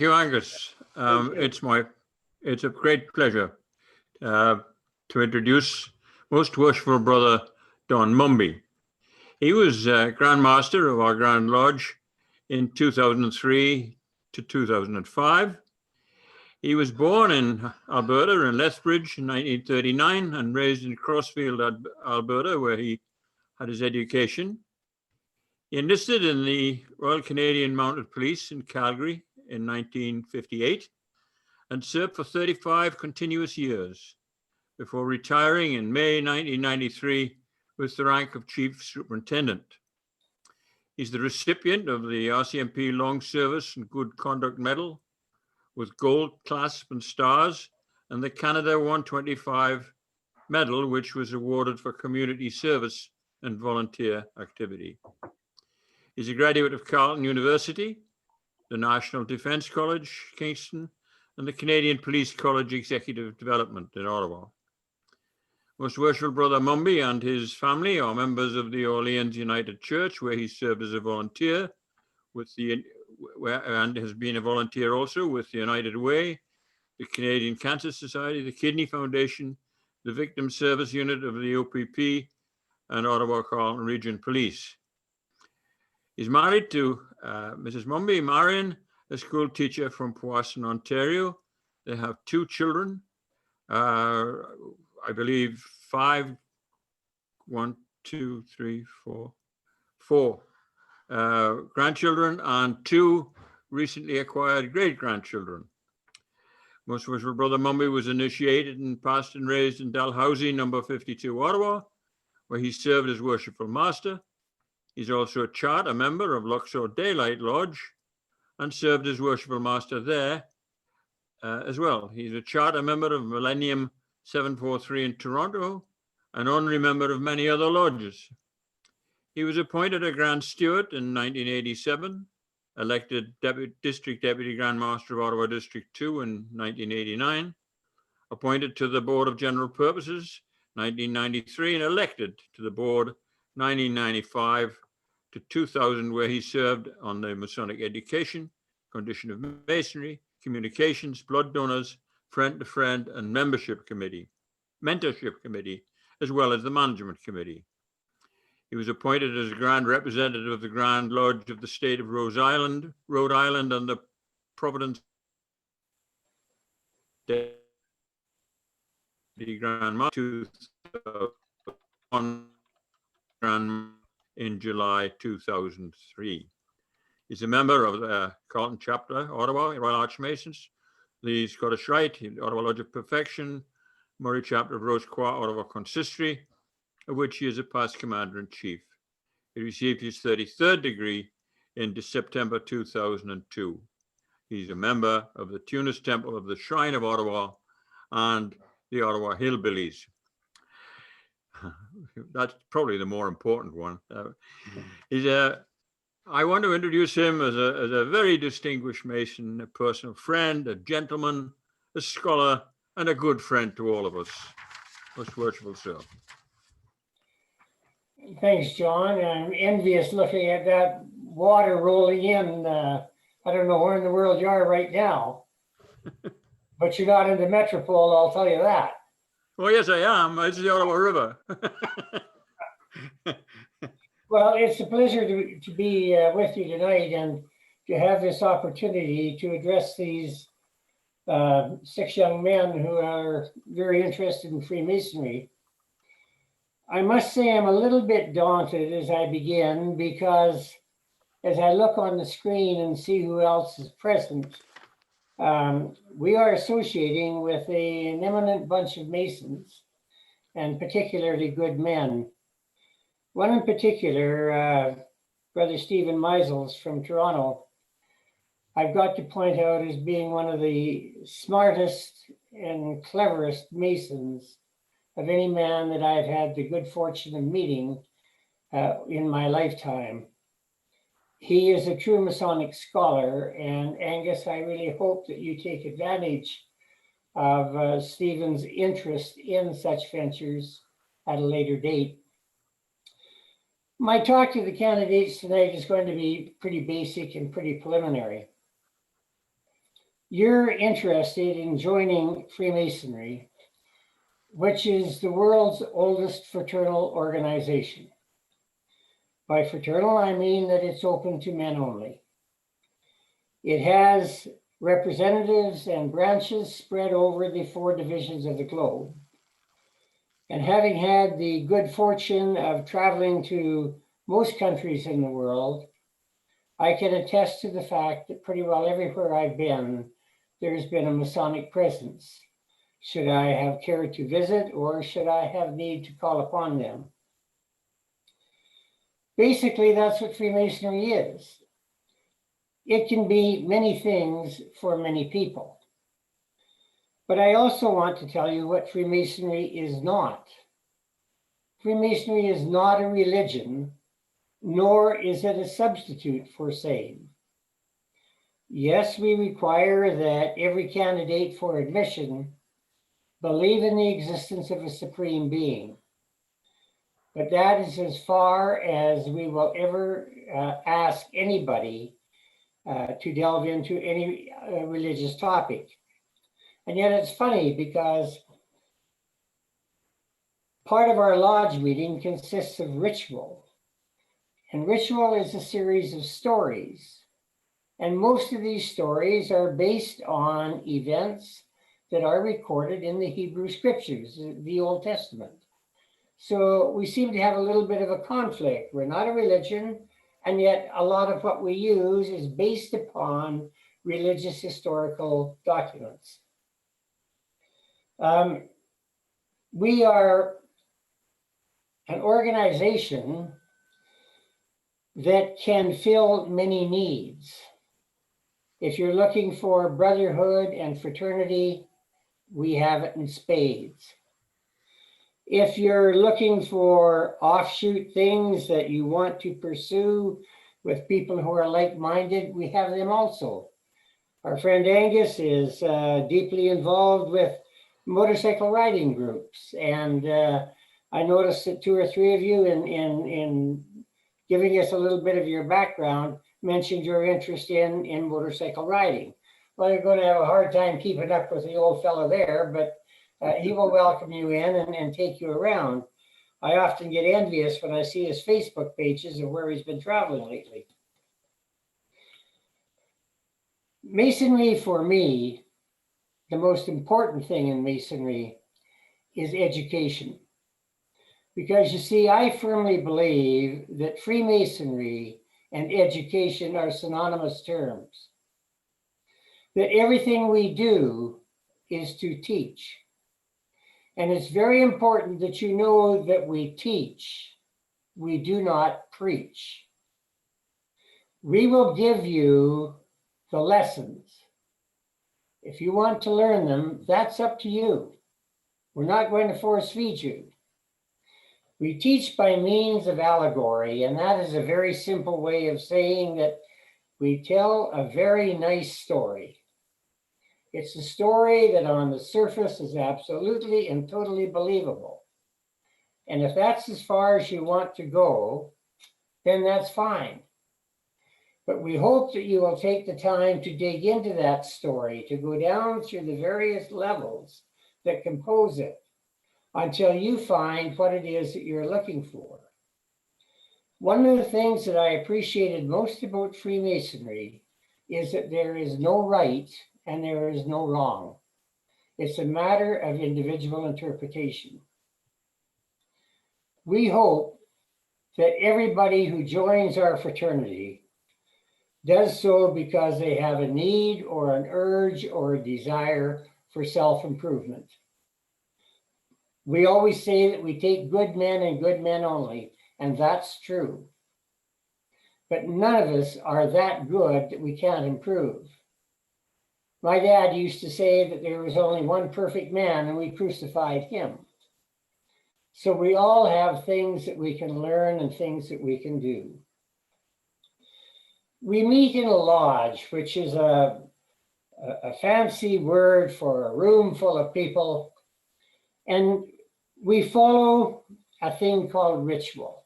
you, Angus. It's a great pleasure to introduce Most Worshipful Brother Don Mumby. He was Grand Master of our Grand Lodge in 2003 to 2005. He was born in Alberta in Lethbridge in 1939 and raised in Crossfield, Alberta, where he had his education. He enlisted in the Royal Canadian Mounted Police in Calgary in 1958 and served for 35 continuous years before retiring in May 1993 with the rank of Chief Superintendent. He's the recipient of the RCMP Long Service and Good Conduct Medal with gold clasp and stars, and the Canada 125 Medal, which was awarded for community service and volunteer activity. He's a graduate of Carleton University, the National Defence College, Kingston, and the Canadian Police College Executive Development in Ottawa. Most Worshipful Brother Mumby and his family are members of the Orleans United Church, where he served as a volunteer and has been a volunteer also with the United Way, the Canadian Cancer Society, the Kidney Foundation, the Victim Service Unit of the OPP, and Ottawa Carleton Region Police. He's married to Mrs. Mumby, Marion, a school teacher from Powassan, Ontario. They have 2 children, I believe 4 grandchildren and 2 recently acquired great-grandchildren. Most Worshipful Brother Mumby was initiated and passed and raised in Dalhousie, number 52, Ottawa, where he served as Worshipful Master. He's also a charter member of Luxor Daylight Lodge and served as Worshipful Master there as well. He's a charter member of Millennium 743 in Toronto, an honorary member of many other lodges. He was appointed a Grand Steward in 1987, elected District Deputy Grand Master of Ottawa District 2 in 1989, appointed to the Board of General Purposes 1993, and elected to the board 1995 to 2000, where he served on the Masonic Education, Condition of Masonry, Communications, Blood Donors, Friend to Friend, and Mentorship Committee, as well as the Management Committee. He was appointed as a Grand Representative of the Grand Lodge of the State of Rhode Island, and the Providence Deputy Grand Master in July 2003. He's a member of the Carleton Chapter, Ottawa, Royal Archmasons, the Scottish Rite, Ottawa Lodge of Perfection, Murray Chapter of Rose Croix, Ottawa Consistory, of which he is a past Commander-in-Chief. He received his 33rd degree in September 2002. He's a member of the Tunis Temple of the Shrine of Ottawa and the Ottawa Hillbillies. That's probably the more important one. I want to introduce him as a very distinguished Mason, a personal friend, a gentleman, a scholar, and a good friend to all of us. Most worshipful sir. Thanks, John. I'm envious looking at that water rolling in. I don't know where in the world you are right now, but you're not in the metropole, I'll tell you that. Well, yes, I am. It's the Ottawa River. Well, it's a pleasure to be with you tonight and to have this opportunity to address these 6 young men who are very interested in Freemasonry. I must say I'm a little bit daunted as I begin, because as I look on the screen and see who else is present, we are associating with an eminent bunch of Masons, and particularly good men. One in particular, Brother Stephen Meisels from Toronto, I've got to point out as being one of the smartest and cleverest Masons of any man that I've had the good fortune of meeting in my lifetime. He is a true Masonic scholar, and Angus, I really hope that you take advantage of Stephen's interest in such ventures at a later date. My talk to the candidates tonight is going to be pretty basic and pretty preliminary. you're interested in joining Freemasonry, which is the world's oldest fraternal organization. By fraternal, I mean that it's open to men only. It has representatives and branches spread over the 4 divisions of the globe. And having had the good fortune of traveling to most countries in the world, I can attest to the fact that pretty well everywhere I've been, there's been a Masonic presence. Should I have cared to visit, or should I have need to call upon them? Basically, that's what Freemasonry is. It can be many things for many people. But I also want to tell you what Freemasonry is not. Freemasonry is not a religion, nor is it a substitute for saying. Yes, we require that every candidate for admission believe in the existence of a supreme being. But that is as far as we will ever ask anybody to delve into any religious topic. And yet it's funny because part of our lodge meeting consists of ritual. And ritual is a series of stories. And most of these stories are based on events that are recorded in the Hebrew scriptures, the Old Testament. So we seem to have a little bit of a conflict. We're not a religion, and yet a lot of what we use is based upon religious historical documents. We are an organization that can fill many needs. If you're looking for brotherhood and fraternity, we have it in spades. If you're looking for offshoot things that you want to pursue with people who are like-minded, we have them also. Our friend Angus is deeply involved with motorcycle riding groups. And I noticed that 2 or 3 of you in giving us a little bit of your background mentioned your interest in motorcycle riding. Well, you're going to have a hard time keeping up with the old fellow there, but he will welcome you in and take you around. I often get envious when I see his Facebook pages of where he's been traveling lately. Masonry, for me, the most important thing in Masonry is education. Because you see, I firmly believe that Freemasonry and education are synonymous terms. That everything we do is to teach. And it's very important that you know that we teach, we do not preach. We will give you the lessons. If you want to learn them, that's up to you. We're not going to force feed you. We teach by means of allegory, and that is a very simple way of saying that we tell a very nice story. It's a story that on the surface is absolutely and totally believable. And if that's as far as you want to go, then that's fine. But we hope that you will take the time to dig into that story, to go down through the various levels that compose it until you find what it is that you're looking for. One of the things that I appreciated most about Freemasonry is that there is no right and there is no wrong. It's a matter of individual interpretation. We hope that everybody who joins our fraternity does so because they have a need or an urge or a desire for self-improvement. We always say that we take good men and good men only, and that's true. But none of us are that good that we can't improve. My dad used to say that there was only one perfect man and we crucified him. So we all have things that we can learn and things that we can do. We meet in a lodge, which is a fancy word for a room full of people, and we follow a thing called ritual.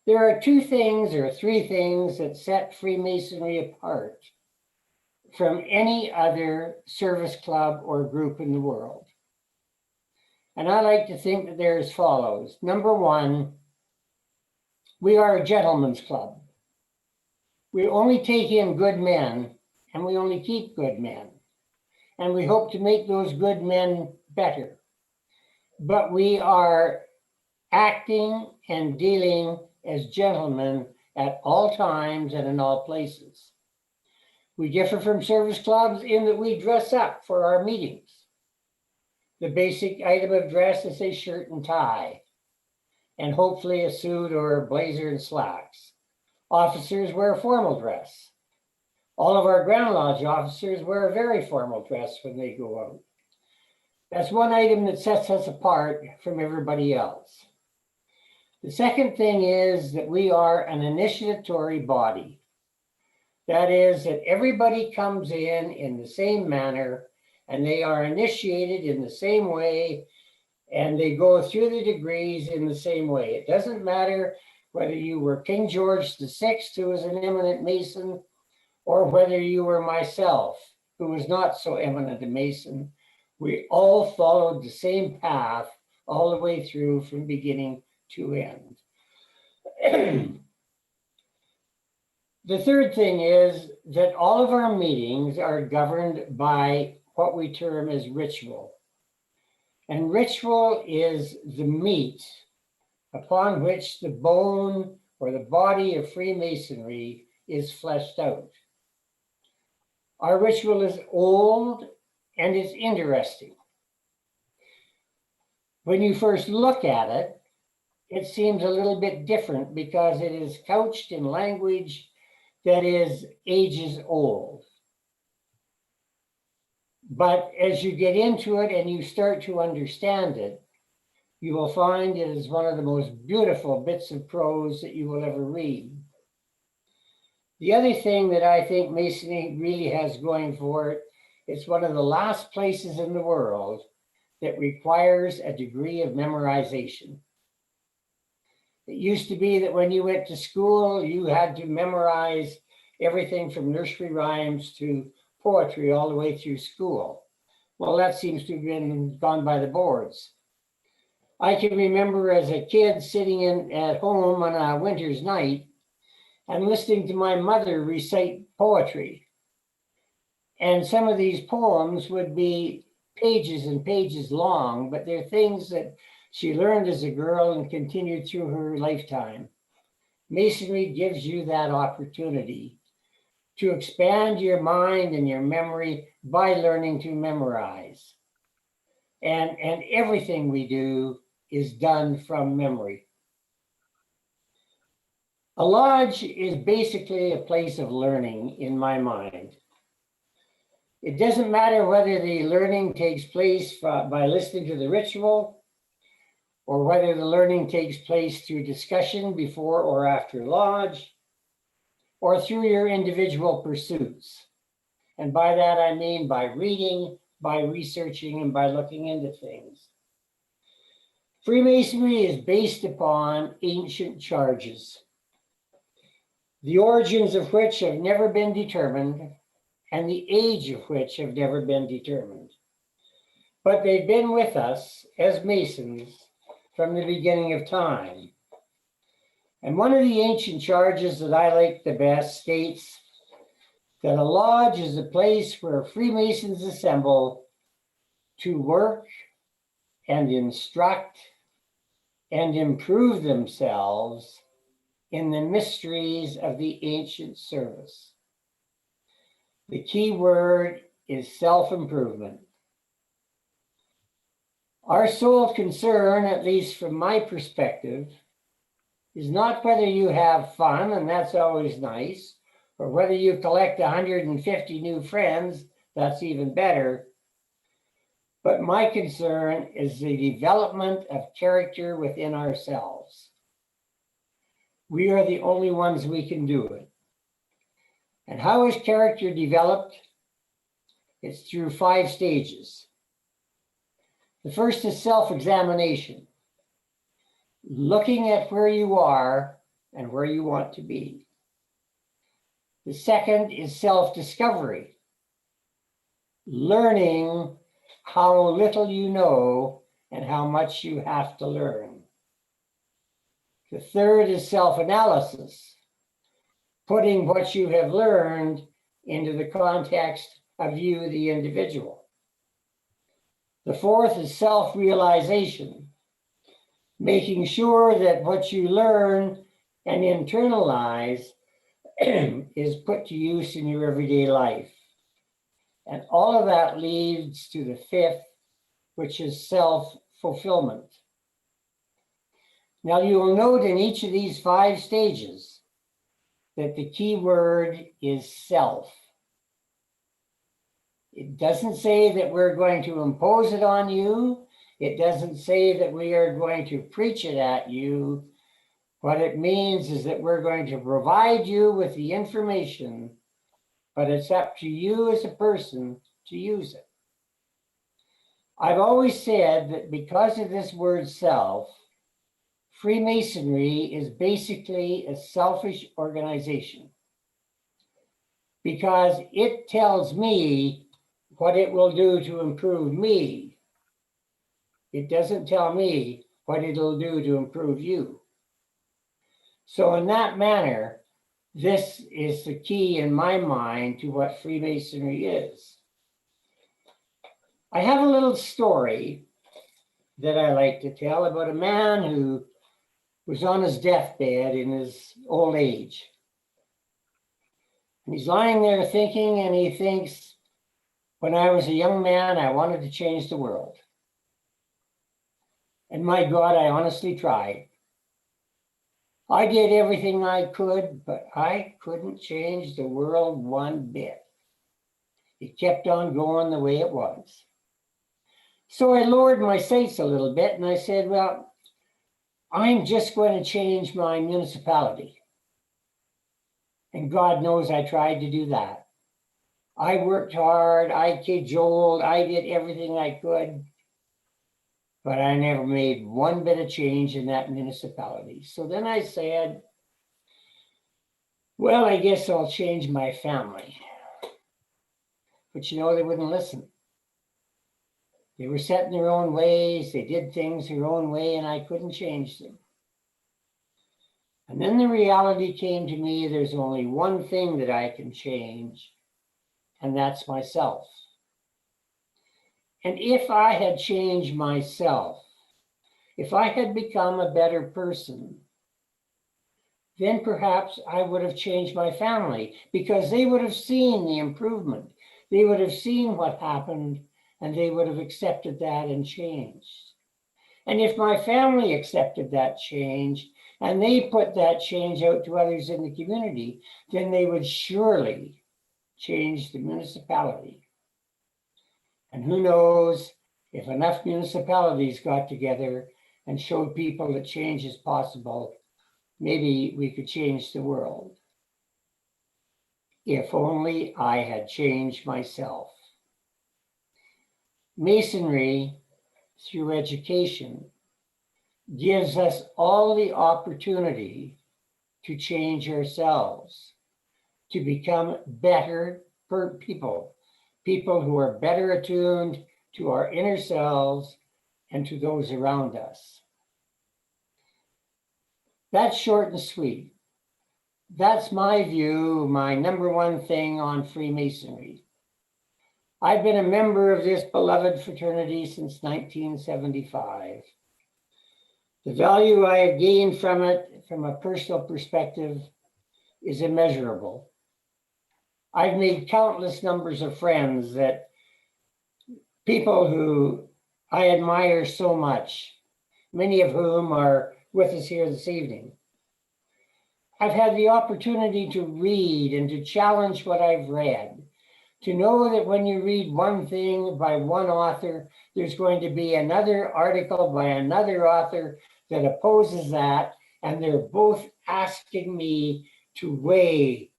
There are 2 things or 3 things that set Freemasonry apart from any other service club or group in the world. And I like to think that they're as follows. Number one, we are a gentleman's club. We only take in good men, and we only keep good men. And we hope to make those good men better. But we are acting and dealing as gentlemen at all times and in all places. We differ from service clubs in that we dress up for our meetings. The basic item of dress is a shirt and tie, and hopefully a suit or a blazer and slacks. Officers wear formal dress. All of our Grand Lodge officers wear a very formal dress when they go out. That's one item that sets us apart from everybody else. The second thing is that we are an initiatory body. That is, that everybody comes in the same manner, and they are initiated in the same way, and they go through the degrees in the same way. It doesn't matter whether you were King George VI, who was an eminent Mason, or whether you were myself, who was not so eminent a Mason. We all followed the same path all the way through from beginning to end. The third thing is that all of our meetings are governed by what we term as ritual. And ritual is the meat upon which the bone or the body of Freemasonry is fleshed out. Our ritual is old and it's interesting. When you first look at it, it seems a little bit different because it is couched in language that is ages old. But as you get into it and you start to understand it, you will find it is one of the most beautiful bits of prose that you will ever read. The other thing that I think Masonry really has going for it, it's one of the last places in the world that requires a degree of memorization. It used to be that when you went to school, you had to memorize everything from nursery rhymes to poetry all the way through school. Well, that seems to have been gone by the boards. I can remember as a kid sitting at home on a winter's night and listening to my mother recite poetry. And some of these poems would be pages and pages long, but they're things that she learned as a girl and continued through her lifetime. Masonry gives you that opportunity to expand your mind and your memory by learning to memorize. And everything we do is done from memory. A lodge is basically a place of learning in my mind. It doesn't matter whether the learning takes place by listening to the ritual, or whether the learning takes place through discussion before or after lodge, or through your individual pursuits. And by that, I mean by reading, by researching, and by looking into things. Freemasonry is based upon ancient charges, the origins of which have never been determined, and the age of which have never been determined. But they've been with us as Masons from the beginning of time. And one of the ancient charges that I like the best states that a lodge is a place where Freemasons assemble to work and instruct and improve themselves in the mysteries of the ancient service. The key word is self-improvement. Our sole concern, at least from my perspective, is not whether you have fun, and that's always nice, or whether you collect 150 new friends, that's even better. But my concern is the development of character within ourselves. We are the only ones we can do it. And how is character developed? It's through 5 stages. The first is self-examination, looking at where you are and where you want to be. The second is self-discovery, learning how little you know and how much you have to learn. The third is self-analysis, putting what you have learned into the context of you, the individual. The fourth is self-realization, making sure that what you learn and internalize is put to use in your everyday life. And all of that leads to the fifth, which is self-fulfillment. Now you will note in each of these 5 stages that the key word is self. It doesn't say that we're going to impose it on you. It doesn't say that we are going to preach it at you. What it means is that we're going to provide you with the information, but it's up to you as a person to use it. I've always said that because of this word self, Freemasonry is basically a selfish organization, because it tells me what it will do to improve me. It doesn't tell me what it'll do to improve you. So in that manner, this is the key in my mind to what Freemasonry is. I have a little story that I like to tell about a man who was on his deathbed in his old age. And he's lying there thinking, and he thinks, when I was a young man, I wanted to change the world. And my God, I honestly tried. I did everything I could, but I couldn't change the world one bit. It kept on going the way it was. So I lowered my sights a little bit and I said, well, I'm just going to change my municipality. And God knows I tried to do that. I worked hard, I cajoled, I did everything I could, but I never made one bit of change in that municipality. So then I said, well, I guess I'll change my family. But you know, they wouldn't listen. They were set in their own ways, they did things their own way, and I couldn't change them. And then the reality came to me, there's only one thing that I can change, and that's myself. And if I had changed myself, if I had become a better person, then perhaps I would have changed my family, because they would have seen the improvement. They would have seen what happened, and they would have accepted that and changed. And if my family accepted that change, and they put that change out to others in the community, then they would surely change the municipality. And who knows, if enough municipalities got together and showed people that change is possible, maybe we could change the world. If only I had changed myself. Masonry, through education, gives us all the opportunity to change ourselves, to become better people who are better attuned to our inner selves and to those around us. That's short and sweet. That's my view, my number one thing on Freemasonry. I've been a member of this beloved fraternity since 1975. The value I have gained from it, from a personal perspective, is immeasurable. I've made countless numbers of friends, that people who I admire so much, many of whom are with us here this evening. I've had the opportunity to read and to challenge what I've read, to know that when you read one thing by one author, there's going to be another article by another author that opposes that, and they're both asking me to weigh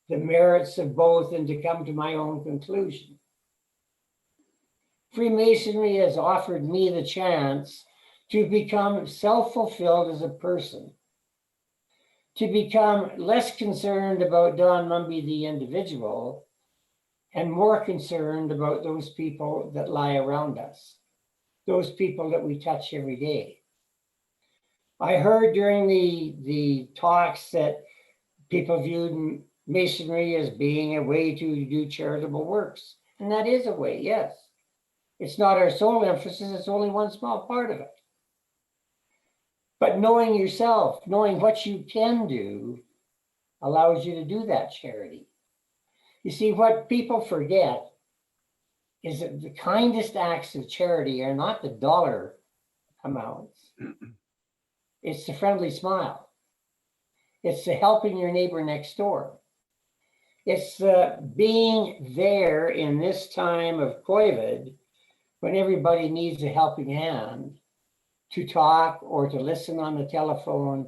the merits of both and to come to my own conclusion. Freemasonry has offered me the chance to become self-fulfilled as a person, to become less concerned about Don Mumby the individual, and more concerned about those people that lie around us, those people that we touch every day. I heard during the talks that people viewed Masonry as being a way to do charitable works. And that is a way, yes. It's not our sole emphasis, it's only one small part of it. But knowing yourself, knowing what you can do, allows you to do that charity. You see, what people forget is that the kindest acts of charity are not the dollar amounts. It's the friendly smile. It's the helping your neighbor next door. It's the being there in this time of COVID when everybody needs a helping hand to talk or to listen on the telephone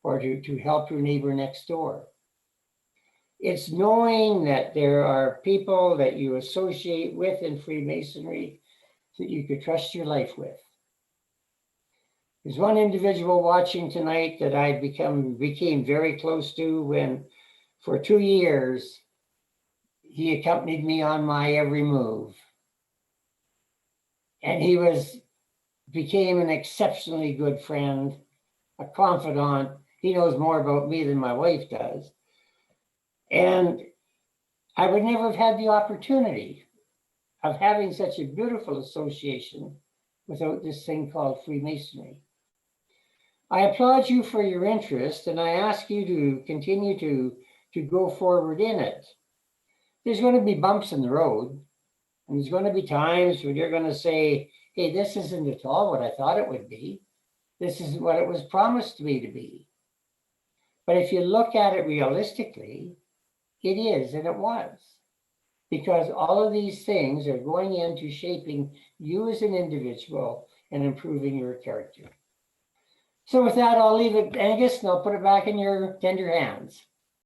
or to help your neighbor next door. It's knowing that there are people that you associate with in Freemasonry that you could trust your life with. There's one individual watching tonight that I became very close to when, for 2 years, he accompanied me on my every move. And he became an exceptionally good friend, a confidant. He knows more about me than my wife does. And I would never have had the opportunity of having such a beautiful association without this thing called Freemasonry. I applaud you for your interest, and I ask you to continue to go forward in it. There's going to be bumps in the road, and there's going to be times when you're going to say, hey, this isn't at all what I thought it would be. This isn't what it was promised me to be. But if you look at it realistically, it is, and it was. Because all of these things are going into shaping you as an individual and improving your character. So with that, I'll leave it, Angus, and I'll put it back in your tender hands.